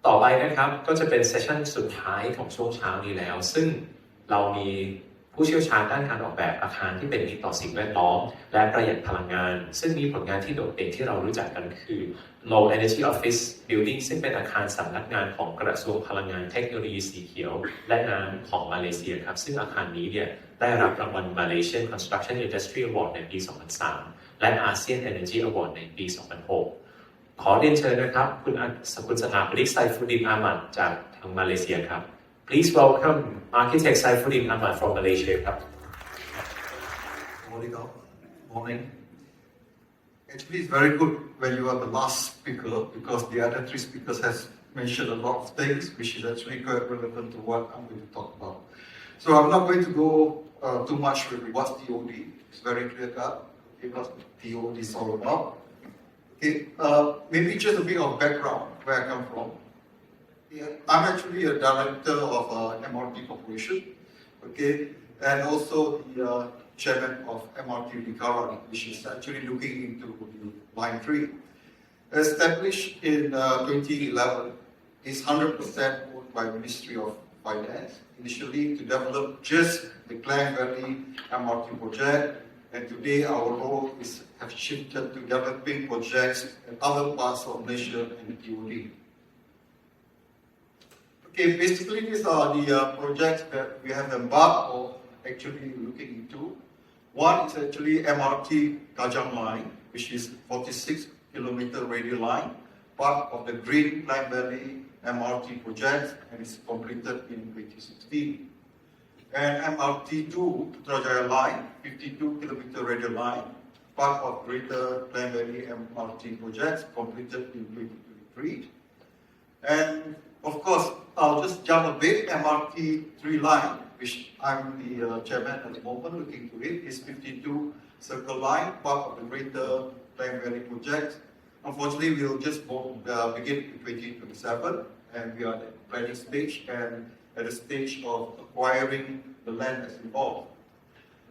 ต่อไปนะครับก็จะเป็นเซสชั่นสุดท้ายของช่วงเช้านี้แล้วซึ่งเรามีผู้เชี่ยวชาญด้านการออกแบบอาคารที่เป็นมิตรต่อสิ่งแวดล้อมและประหยัดพลังงานซึ่งมีผลงานที่โดดเด่นที่เรารู้จักกันคือ Low Energy Office Building ซึ่งเป็นอาคารสำนักงานของกระทรวงพลังงานเทคโนโลยีสีเขียวและน้ำของมาเลเซียครับซึ่งอาคารนี้เนี่ยได้รับรางวัล Malaysian Construction Industry Award ในปี 2003 และ ASEAN Energy Award ในปี 2006 ขอเรียนเชิญนะครับคุณสถาปนิกไซฟูดินอามัดจากทางมาเลเซียครับ Please welcome Architect Saifuddin Ahmad from Malaysia ครับ Morning. Actually, it's very good when you are the last speaker because the other three speakers has mentioned a lot of things which is actually quite relevant to what I'm going to talk about. So I'm not going to go too much with what's TOD. It's very clear cut. Okay, what TOD is all about. Okay, maybe just a bit of background where I come from. Yeah, I'm actually a director of MRT Corporation, okay, and also the chairman of MRT Lingkaran, which is actually looking into the Line 3. Established in 2011, it's 100% owned by Ministry of Finance, initially to develop just the Klang Valley MRT project, and today our role have shifted to developing projects in other parts of Malaysia and TOD. Okay, basically these are the projects that we have embarked or actually looking into. One is actually MRT Kajang Line, which is 46-kilometer radial line, part of the Green Klang Valley MRT project, and it's completed in 2016. And MRT2 Putrajaya Line, 52-kilometer radial line, part of Greater Klang Valley MRT project, completed in 2023. And of course, I'll just jump a bit. MRT3 line, which I'm the chairman at the moment, looking to it, is 52 Circle Line, part of the Greater Klang Valley project. Unfortunately, we'll just begin in 2027, and we are at the planning stage and at the stage of acquiring the land that's involved.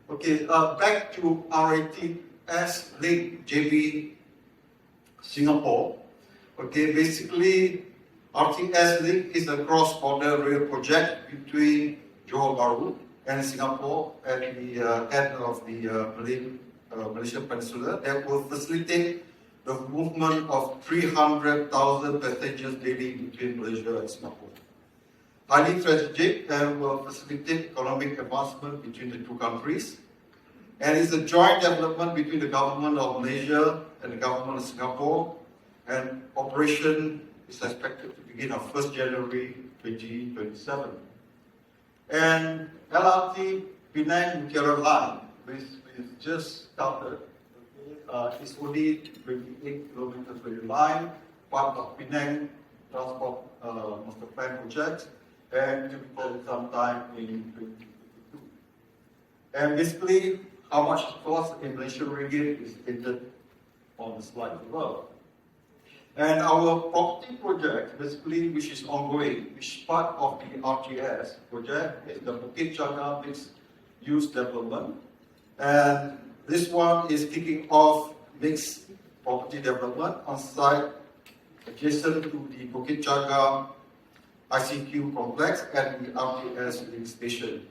Okay, back to RATS Link JB Singapore. Okay, basically, RTS Link is a cross-border rail project between Johor Bahru and Singapore at the end of the Malaysian Peninsula that will facilitate the movement of 300,000 passengers daily between Malaysia and Singapore. Highly strategic and will facilitate economic advancement between the two countries. And it's a joint development between the government of Malaysia and the government of Singapore, and operation is expected to begin on 1st January 2027. And LRT Penang Mutiara Line, which just started, is only 28 kilometers radial line, part of Penang Transport Master Plan project, and to be built sometime in 2022. And basically, how much it costs in Malaysian ringgit is stated on the slide below. And our property project, basically, which is ongoing, which is part of the RTS project, is the Bukit Jaga mixed-use development. And this one is kicking off mixed property development on site adjacent to the Bukit Jaga ICQ complex and the RTS link station.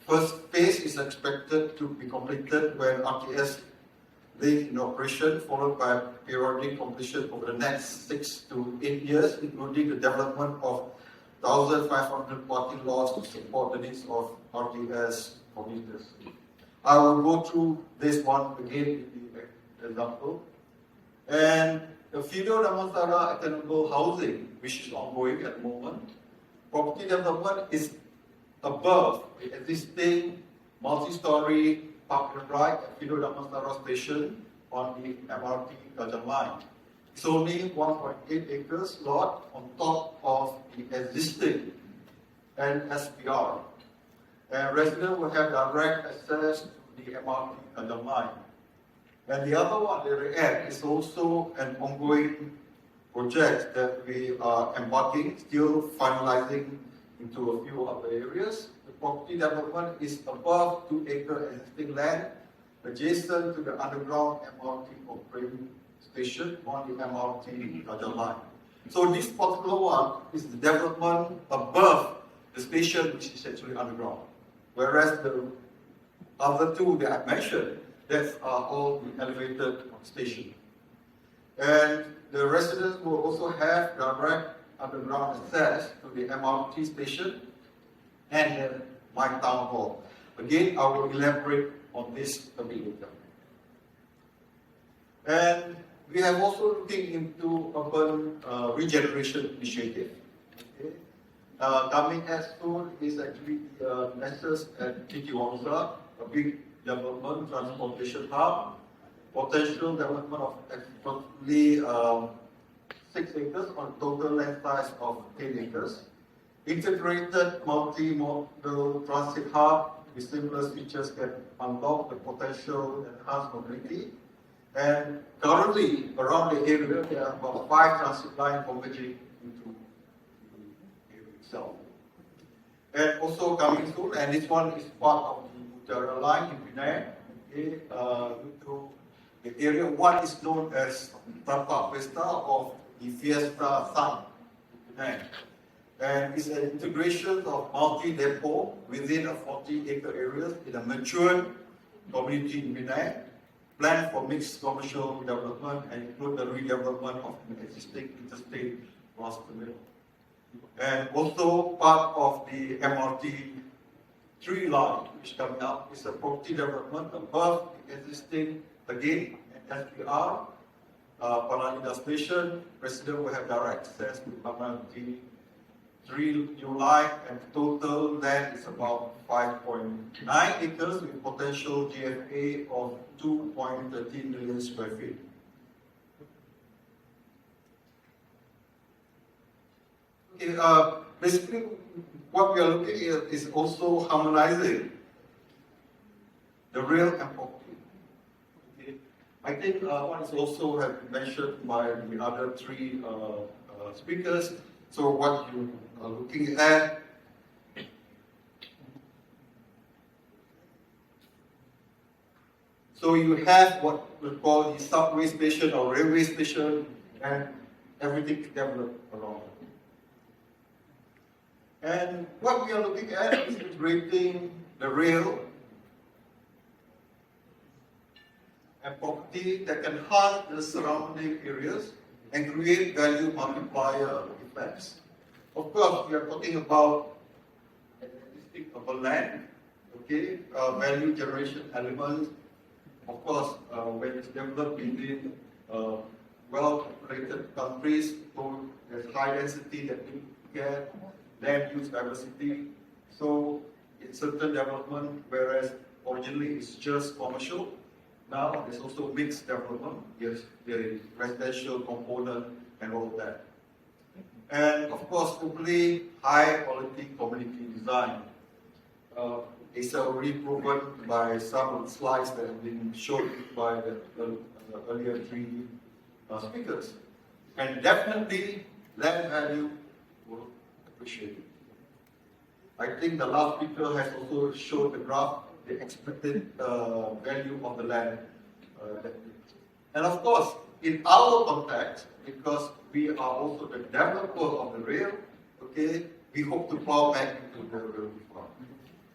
First phase is expected to be completed when RTS link in operation, followed by periodic completion over the next 6 to 8 years, including the development of 1,500 parking lots to support the needs of RTS commuters. I will go through this one again in the example. And the Fido Damansara Attainable Housing, which is ongoing at the moment. Property development is above the existing multi-story park and ride at Fido Damansara station on the MRT Kajang Line. It's only 1.8 acres lot on top of the existing NSPR. And residents will have direct access to the MRT Kajang Line. And the other one, the REACT, is also an ongoing project that we are embarking, still finalizing into a few other areas. The property development is above 2-acre existing land, adjacent to the underground MRT operating station on the MRT Kajang Line. So this particular one is the development above the station, which is actually underground. Whereas the other two that I mentioned, that's all the elevated station. And the residents will also have direct underground access to the MRT station and my town hall. Again, I will elaborate on this a bit later. And we have also looking into urban regeneration initiative. Okay. Coming as soon is actually the Nexus and Titi Wangsa, a big development transportation hub, potential development of approximately 6 acres on total land size of 10 acres. Integrated multi-modal transit hub with seamless features can unlock the potential enhanced mobility. And currently, around the area, there are about 5 transit lines converging into the area itself. And also coming soon, and this one is part of the Utara line in Penang, okay, into the area, what is known as Tapak Vista of the Fiesta Sun in Penang. And it's an integration of multi-depot within a 40-acre area in a mature community in Penang, planned for mixed commercial development and include the redevelopment of an existing interstate cross terminal. And also part of the MRT 3 line, which coming up, is a property development above the existing, again, SPR, Paranida Station. Residents will have direct access to MRT 3 new line, and total land is about 5.9 acres with potential GFA of 2.13 million square feet. Okay, basically, what we are looking at is also harmonizing the rail and property. Okay. I think one is also have been mentioned by the other 3 speakers. So what you are looking at so you have what we call the subway station or railway station and everything developed around it. And what we are looking at is integrating the rail and property that can harm the surrounding areas and create value multiplier effects. Of course, we are talking about existing urban land, okay, value generation elements. Of course, when it's developed within well-populated countries, so there's high density that we get, land use diversity. So it's certain development, whereas originally it's just commercial. Now there's also mixed development, yes, the residential component and all of that. And of course, hopefully high quality community design. It's already proven by some of the slides that have been shown by the earlier 3 speakers. And definitely land value will appreciate it. I think the last speaker has also showed the graph, the expected value of the land. And of course, in our context, because we are also the developer of the rail, okay, we hope to plow back into the rail reform.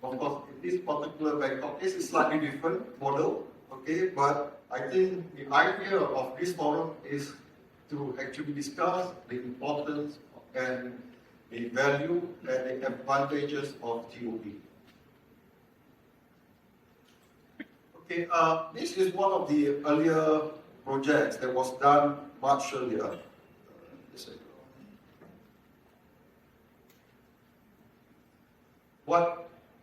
Of course, in this particular Bangkok case, it's slightly different model, okay, but I think the idea of this forum is to actually discuss the importance and the value and the advantages of TOB. Okay, this is one of the earlier projects that was done much earlier.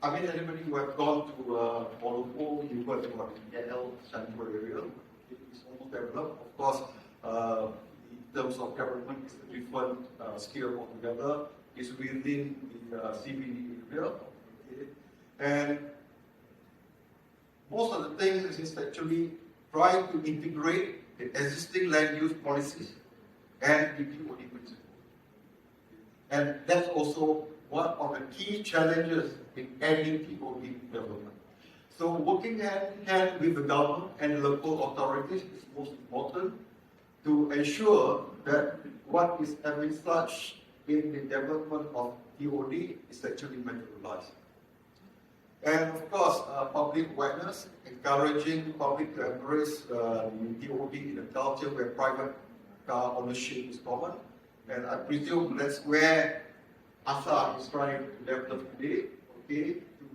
Anybody who have gone to Molupo, you heard about the NL Central area. It's almost developed. Of course, in terms of government, it's a different scale altogether. It's within the CBD area. Okay. And most of the things is actually trying to integrate the existing land use policies and the TOD principle. And that's also one of the key challenges in any TOD development. So working hand in hand with the government and local authorities is most important to ensure that what is envisaged in the development of TOD is actually materialized. And of course, public awareness, encouraging public to embrace the TOD in a culture where private car ownership is common. And I presume that's where ASA is trying to develop today, okay, to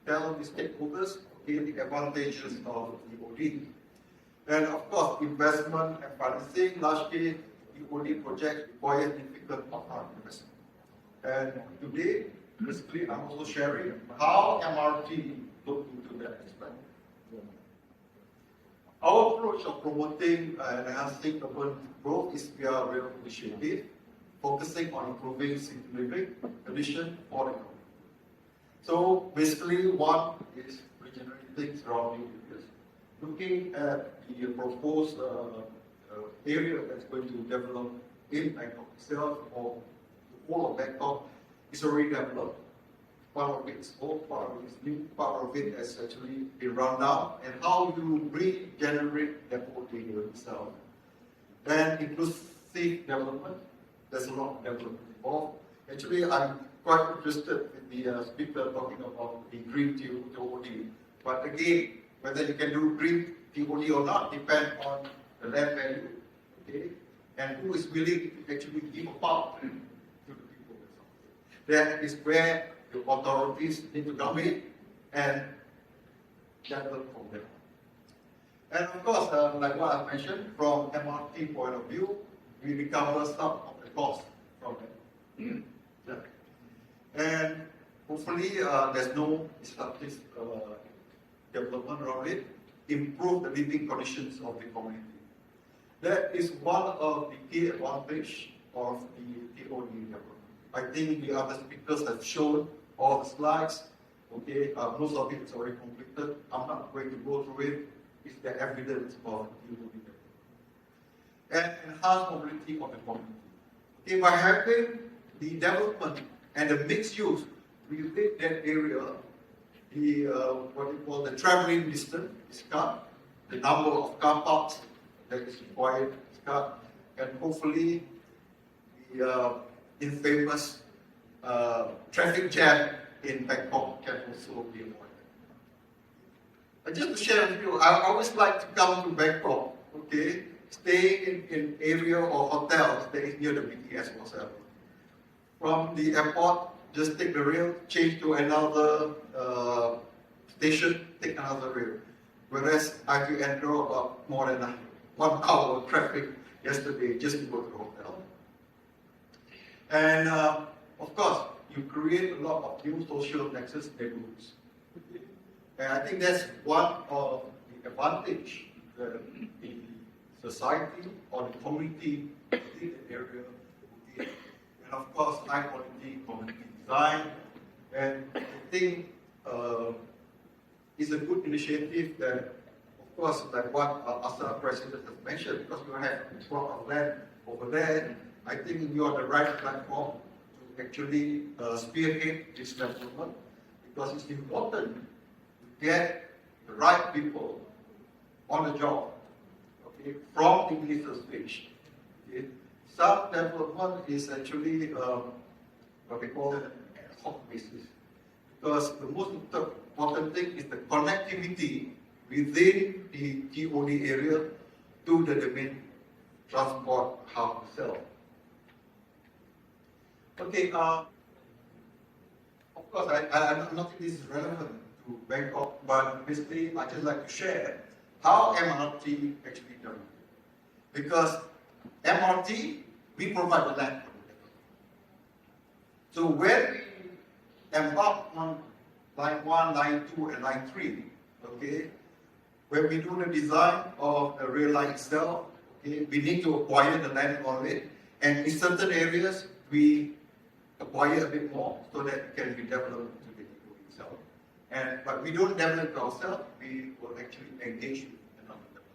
tell the stakeholders, okay, the advantages of TOD. And of course, investment and financing, large-scale TOD projects require significant upfront investment. And today, basically, I'm also sharing how MRT look into that aspect. Our approach of promoting and enhancing urban growth is via real initiative, focusing on improving city living conditions for the community. So basically, one is regenerating surrounding areas, looking at the proposed area that's going to develop in Bangkok itself, or the whole of Bangkok is already developed. Part of it is old, part of it is new, part of it has actually been run down, and how you regenerate that whole area itself. Then inclusive development, there's a lot of development involved. Actually, I'm quite interested in the speaker talking about the green TOD. But again, whether you can do green TOD or not depends on the land value, okay, and who is willing to actually give a part to the people. That is where the authorities need to come in and develop from there. And of course, like what I mentioned, from MRT point of view, we recover some of the cost from it. Yeah. And hopefully, there's no disruptive development around it, improve the living conditions of the community. That is one of the key advantages of the TOD development. I think the other speakers have shown all the slides. Okay, most of it is already completed. I'm not going to go through it. It's the evidence of TOD development. And enhance mobility of the community. Okay, by having the development and the mixed use within that area, the what we call the traveling distance is cut, the number of car parks that is required is cut, and hopefully the infamous traffic jam in Bangkok can also be avoided. Just to share with you, I always like to come to Bangkok, okay, stay in area or hotel that is near the BTS whatsoever. From the airport, just take the rail, change to another station, take another rail. Whereas I had to endure about more than 1 hour of traffic yesterday just to go to the hotel. And of course, you create a lot of new social nexus neighborhoods. And I think that's one of the advantage that the society or the community in the area will get. And of course, high quality community design. And I think it's a good initiative that, of course, like what ASA President has mentioned, because you have a plot of land over there, I think you are the right platform to actually spearhead this development, because it's important to get the right people on the job, okay, from the initial stage. Okay. Some development is actually what we call ad hoc basis, because the most important thing is the connectivity within the TOD area to the main transport hub itself. Okay, of course, I don't think this is relevant to Bangkok, but basically I just like to share how MRT actually done. Because MRT, we provide the land. So when we embark on line 1, line 2, and line 3, okay, when we do the design of the rail line itself, okay, we need to acquire the land on it, and in certain areas, we acquire a bit more so that it can be developed to the TOD itself. But we don't develop it ourselves, we will actually engage with another developer.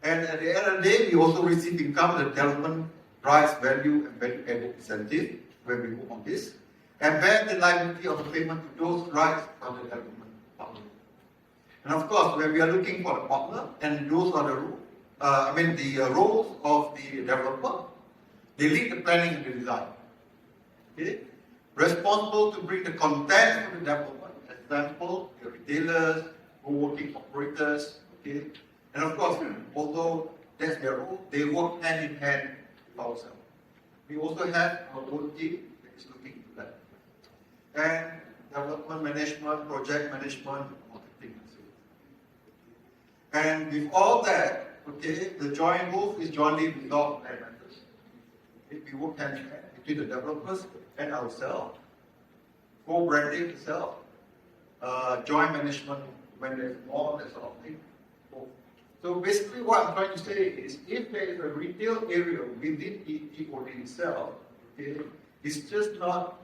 And at the end of the day, we also receive income, the development drives value and value added incentive when we move on this. And bear the liability of the payment to those rights of the development partner. And of course, when we are looking for a partner, and those are the rules, the roles of the developer. They lead the planning and the design. Okay? Responsible to bring the content of the development, example, the retailers, co-working operators, okay? And of course, although that's their role, they work hand in hand with ourselves. We also have our own team that is looking into that. And development management, project management, marketing, and so on. And with all that, okay, the joint move is jointly resolved by members. Okay, we work hand in hand between the developers and ourselves. Co-branding itself, joint management when there's more, that sort of thing. So basically what I'm trying to say is, if there is a retail area within ETOD itself, okay, it's just not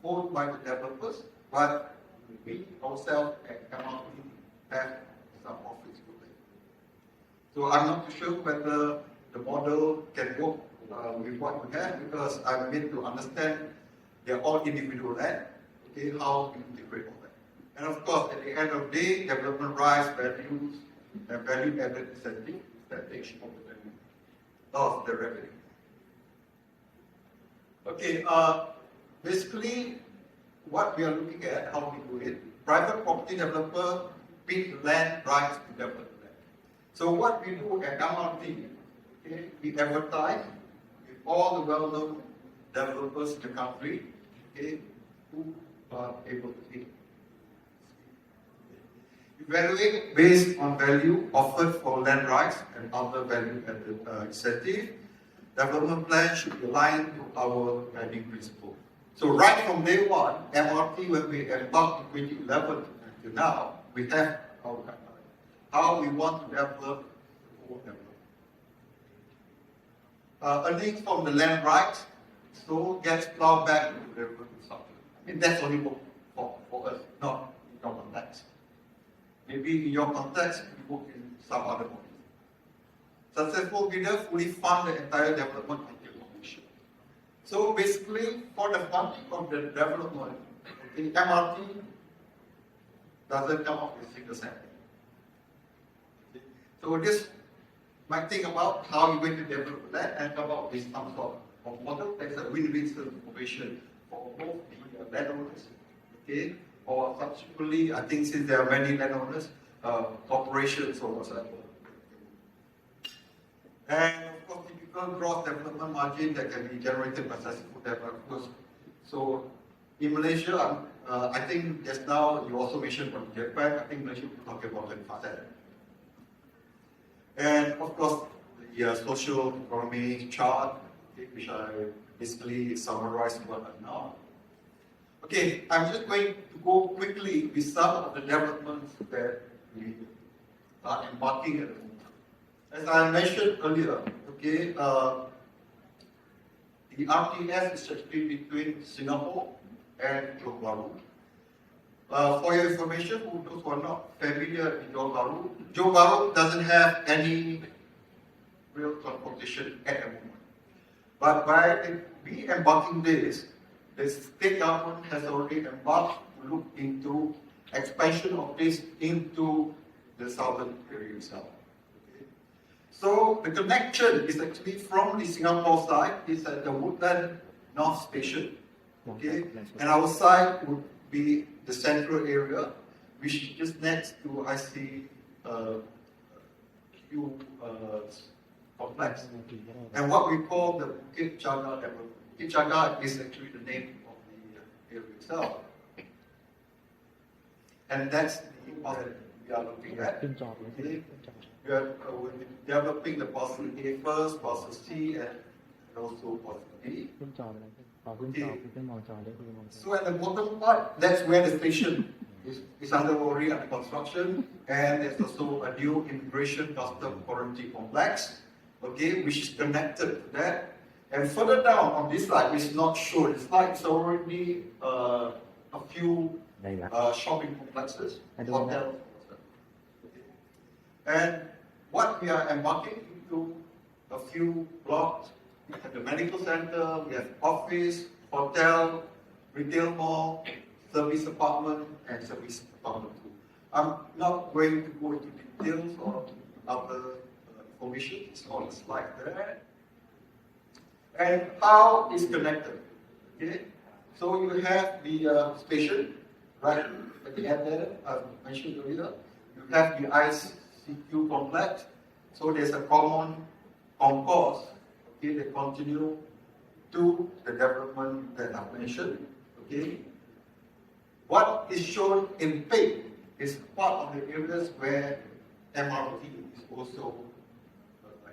owned by the developers, but we ourselves at MRT have some office for it. So I'm not too sure whether the model can work with what we have, because I need to understand they're all individual land, okay, how we integrate all that. And of course, at the end of the day, development rights, values, and value-added incentive that takes of the value of the revenue. Okay, basically, what we are looking at, how we do it, private property developer bid land rights to develop land. So what we do at MRT, okay, we advertise with all the well-known developers in the country, okay, who are able to bid. Evaluate based on value offered for land rights and other value-added incentive. Development plan should be aligned to our guiding principle. So right from day one, MRT, when we embarked in 2011 until now, we have our guideline, how we want to develop the whole development. Earnings from the land rights so gets plowed back into the development cycle. I mean, that's only for us, not in your context. Maybe in your context, you work in some other model. Successful bidder fully fund the entire development until completion. So basically, for the funding of the development, the MRT doesn't come up with a single cent. So this might think about how you're going to develop that and come up with some sort of model that's a win-win situation for both the landowners, okay? Or subsequently, I think since there are many landowners, corporations or whatever. And of course, typical gross development margin that can be generated by successful developers. So in Malaysia, I think just now you also mentioned from Japan, I think Malaysia will talk about 25%. And of course, the social economy chart, which I basically summarized what I know. Okay, I'm just going to go quickly with some of the developments that we are embarking at the moment. As I mentioned earlier, okay, the RTS is actually between Singapore and Johor Bahru. For your information, for those who are not familiar with Johor Bahru doesn't have any real transportation at the moment. But by we embarking this, the state government has already embarked to look into expansion of this into the southern area itself. Okay. So the connection is actually from the Singapore side, is at the Woodland North Station, okay, and our side would be the central area, which is just next to ICQ complex, and what we call the Bukit Jaga development. Bukit Jaga is actually the name of the area itself. And that's the model we are looking at. Okay. We are developing the parcel A first, parcel C, and also parcel D. Okay. So at the bottom part, that's where the station is already under construction, and there's also a new immigration custom quarantine complex, okay, which is connected to that. And further down on this slide, which is not shown, the slide is already a few shopping complexes, hotels. And what we are embarking into a few blocks. We have the medical center, we have office, hotel, retail mall, service apartment, and service apartment too. I'm not going to go into details of other information is on the slide there. And how it's connected. Okay, so you have the station right at the end there, I mentioned earlier. You have the ICQ complex. So there's a common concourse. Okay, they continue to the development that I mentioned. Okay, what is shown in pink is part of the areas where MRT is also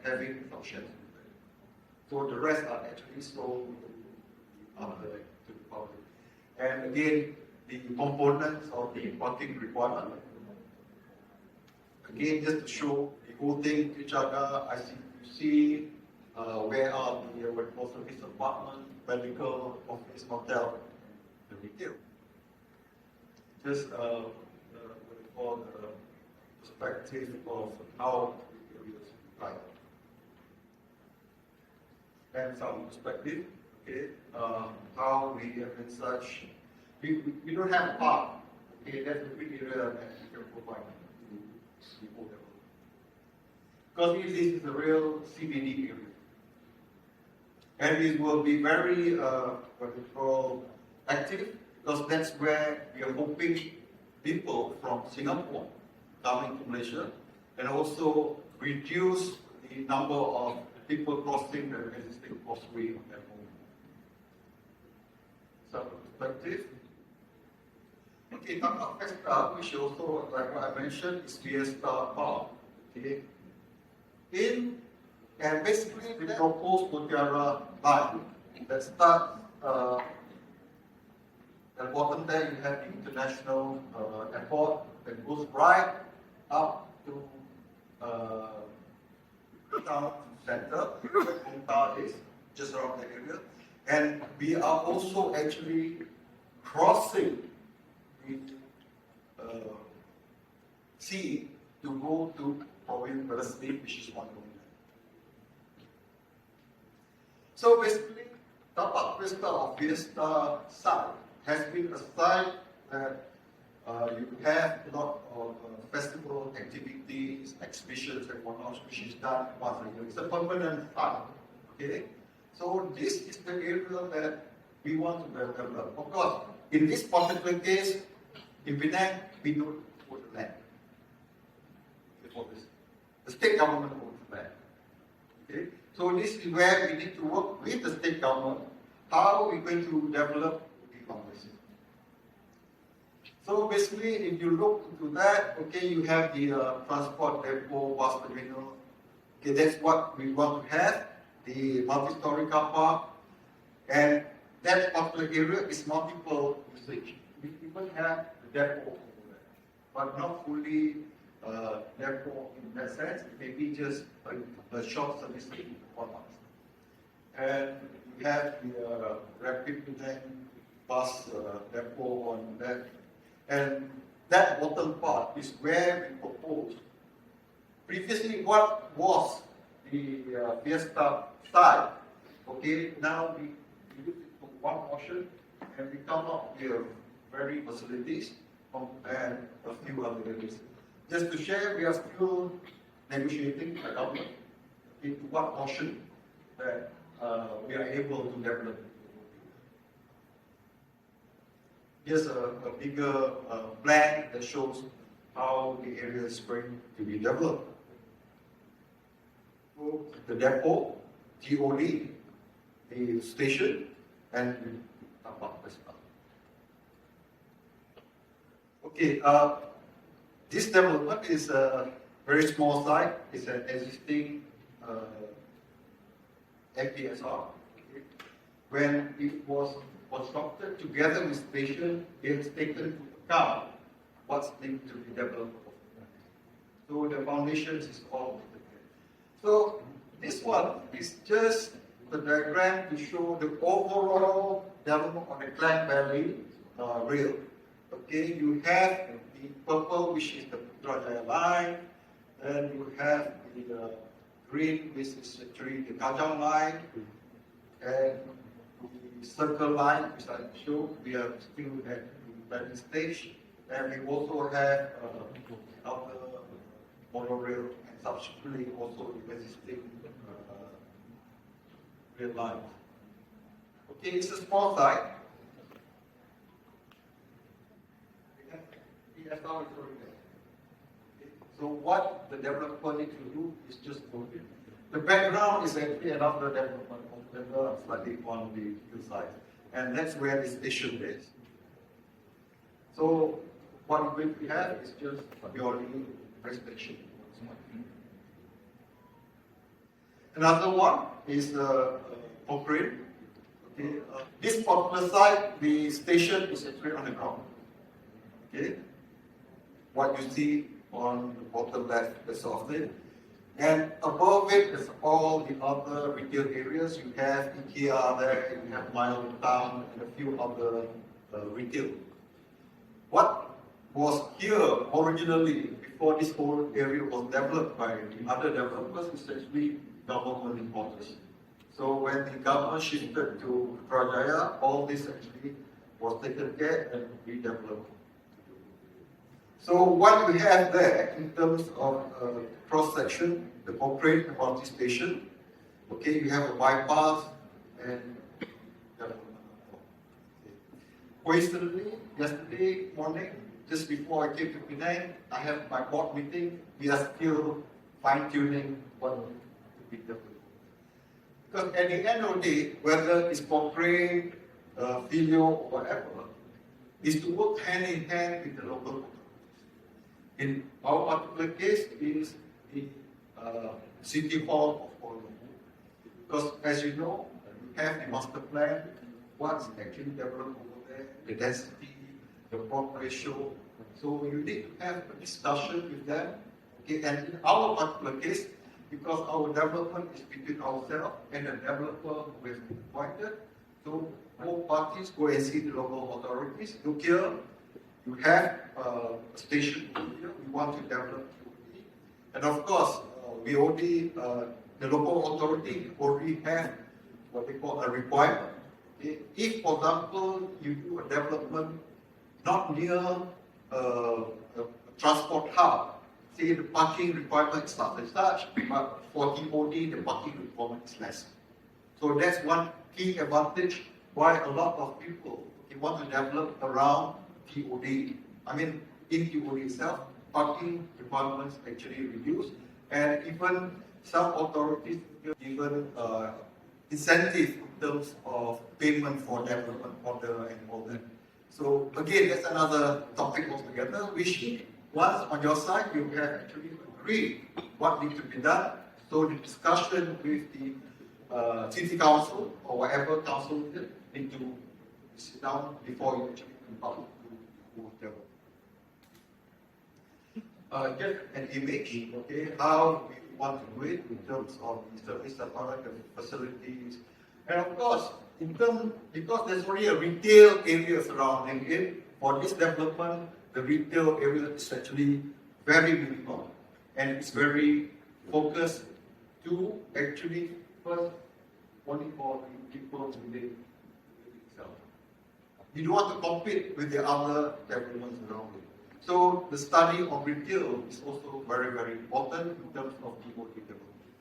having functions. So the rest are actually sold to the public. And again, the components of the parking requirement. Again, just to show the whole thing, Kichaga, ICQC, where are the workforce service apartment, medical, office, hotel, the retail. Just what we call the perspective of how the areas right. And some perspective, okay, how we have been such, we don't have a park, okay, that's a big area that we can provide to people level. Because this is a real CBD area. And it will be very, what we call, active, because that's where we are hoping people from Singapore coming to Malaysia, and also reduce the number of people crossing the existing causeway on their home. Some perspective. Okay, talking about Fiesta, which also, like what I mentioned, is Fiesta Bar. Okay. And basically we propose Mutiara line that starts at the bottom there you have the international airport that goes right up to town center where Kongta is, just around the area. And we are also actually crossing the sea to go to Province University, which is one of them. So basically, Tapak Fiesta or Fiesta site has been a site that you have a lot of festival activities, exhibitions, and whatnot, which is done once a year. It's a permanent site. Okay? So this is the area that we want to develop. Of course, in this particular case, in Penang, we don't own the land. The state government owns the land. Okay? So this is where we need to work with the state government. How are we going to develop the foundation? So basically, if you look into that, okay, you have the transport depot, bus terminal. Okay, that's what we want to have. The multi-story car park, and that particular area is multiple usage. We even have the depot over there, but not fully depot in that sense. It may be just a short servicing for us. And we have the rapid Penang bus depot on that. And that bottom part is where we propose. Previously, what was the Fiesta site? Okay, now we use it for one portion, and we come up with very facilities and a few other areas. Just to share, we are still negotiating with the government into what portion that we are able to develop. Here's a bigger plan that shows how the area is going to be developed. So the depot, TOD, the station, and the park as well. Okay, this development is a very small site. It's an existing MPSR. Okay. When it was constructed together with station, it has taken into account what's linked to the development of the land. So the foundations is all there. So this one is just the diagram to show the overall development of the Klang Valley rail. Okay, you have the purple, which is the Putrajaya line, then you have the green, which is actually the Kajang line, and the circle line, which I showed, we are still at the planning stage, and we also have outer monorail and subsequently also the existing rail lines. Okay, it's a small site. PSR is already there. Okay. So what the developer needs to do is just move it. The background is actually another development of slightly on the hillside, and that's where the station is. So what we have is just purely residential. Another one is concrete. Okay. This particular site, the station is actually on the ground. Okay. What you see on the bottom left, that's of it. And above it is all the other retail areas. You have IKEA there, you have Mile Town, and a few other retail. What was here originally, before this whole area was developed by the other developers, is actually government importance. So when the government shifted to Putrajaya, all this actually was taken care and redeveloped. So what we have there in terms of cross-section, the concrete multi-station, okay, you have a bypass and coincidentally, yesterday morning, just before I came to Penang, I have my board meeting. We are still fine-tuning what to be done. Because at the end of the day, whether it's concrete, filio, or whatever, is to work hand in hand with the local. In our particular case, is the City Hall of Kuala Lumpur. Because as you know, we have the master plan, what's actually developed over there, the density, the plot ratio. So you need to have a discussion with them. Okay, and in our particular case, because our development is between ourselves and the developer who has been appointed, so both parties go and see the local authorities. Look here, you have a station here, we want to develop TOD. And of course, we already, the local authority already have what they call a requirement. If, for example, you do a development not near a transport hub, say the parking requirement is not as such, but for TOD, the parking requirement is less. So that's one key advantage why a lot of people want to develop around TOD. I mean, in TOD itself, parking requirements actually reduced, and even some authorities given incentive in terms of payment for development order and all that. So again, that's another topic altogether, which once on your side, you can actually agree what needs to be done. So the discussion with the city council or whatever council need to sit down before you actually come out to develop. Just an image, okay, how we want to do it in terms of the service the facilities, and of course, in terms, because there's already a retail area surrounding it, for this development, the retail area is actually very minimal, and it's very focused to actually first only for the people within itself. You don't want to compete with the other developments around it. So the study of retail is also very, very important in terms of TOD development.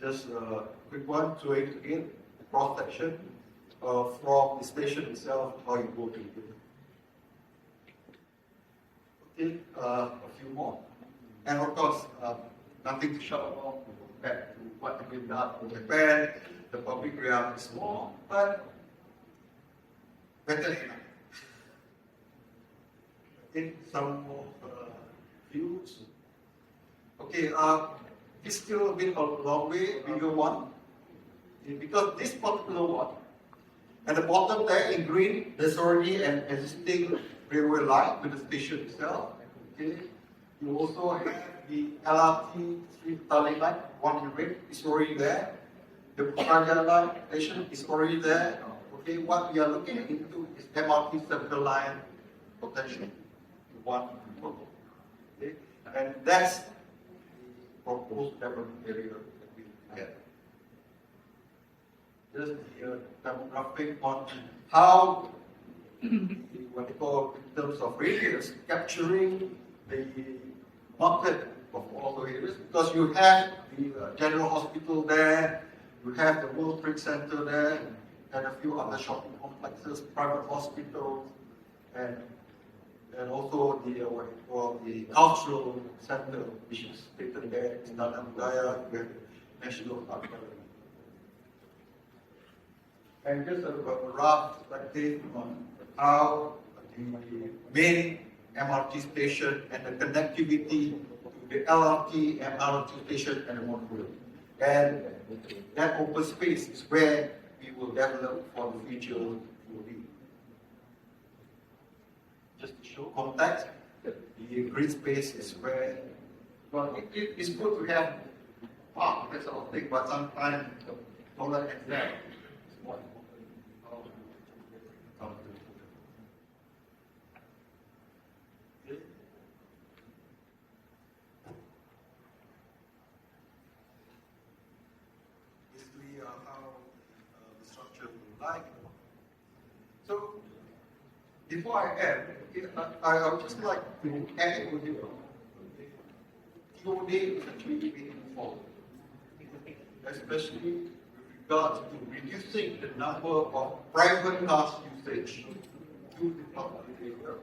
Just a quick one, so it again, cross section from the station itself, how you go to it. Okay, a few more. And of course, nothing to shout about compared to what has been done in Japan. The public realm is small, but better enough. In some more views. Okay, it's still a bit of a long way, bigger one. Because this particular one, at the bottom there in green, there's already an existing railway line with the station itself. Okay. You also have the LRT Street Tali line, one in red, is already there. The Putrajaya line station is already there. Okay, what we are looking into is MRT Central Line potential. One total. Okay, and that's the proposed development area that we get. Just the demographic on how what they call in terms of radius capturing the market of all the areas because you have the General Hospital there, you have the World Trade Center there, and a few other shopping complexes, private hospitals, and also the cultural center, which is stated there, Istana Budaya, you have the National Art Gallery. And just a rough perspective on how the main MRT station and the connectivity to the LRT and MRT station and the monorail. And that open space is where we will develop for the future movie. Just to show context, the green space is where, well, it's good to have park, that sort of thing, but sometimes don't let it there. So, before I end, I would just like to add with you, TOD is actually meaningful, especially with regards to reducing the number of private cars usage to the public area.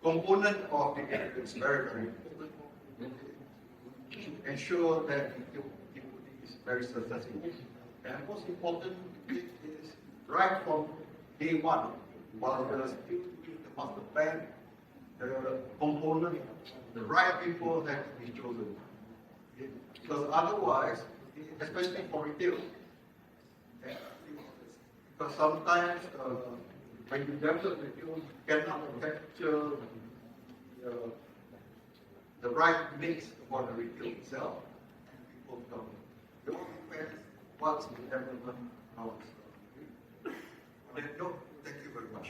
Component of the area is very, very important. To ensure that the TOD is very successful. And most important is right from day one, while we are still doing the master plan, the component, the right people have to be chosen. Because otherwise, especially for retail, because sometimes when you develop retail, you cannot capture the right mix for the retail itself, and people don't. It all depends what's the development house. No, thank you very much.